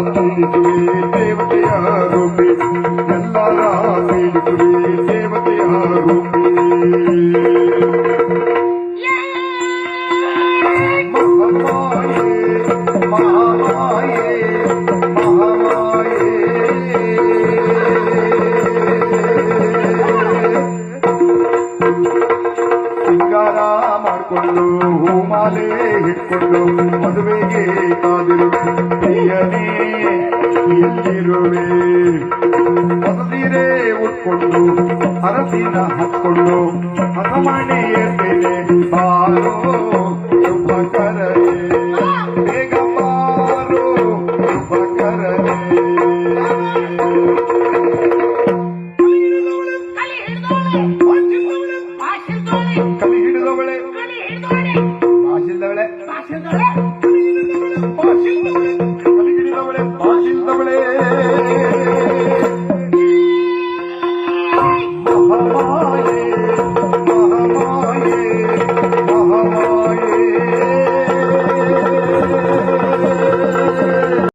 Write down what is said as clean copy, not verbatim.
ಪೀಡಿಸುವೆ ದೇವತೆಯ ರೂಪಿ ಎಲ್ಲರ ಪೀಡಿಸುವೆ ದೇವತೆಯ ರೂಪಿ ಮಹಾಮಾಯೆ ಮಹಾಮಾಯೆ ಮಹಾಮಾಯೆ ಸಿಂಗಾರ ಮಾಡಿಕೊಂಡು ಹೂಮಾಲೆ ಇಟ್ಕೊಂಡು ಮದುವೆಗೆ ಕಾದಿರುವೆ ಪ್ರಿಯನೇ ಎಲ್ಲಿರುವೆ ಹೊಸದಿರೆ ಉಟ್ಕೊಂಡು ಅರಸಿನ ಹಚ್ಕೊಂಡು ಹಸಮಣೆ ಎದ್ದೇನೆ ಬಾರೋ ಶುಭ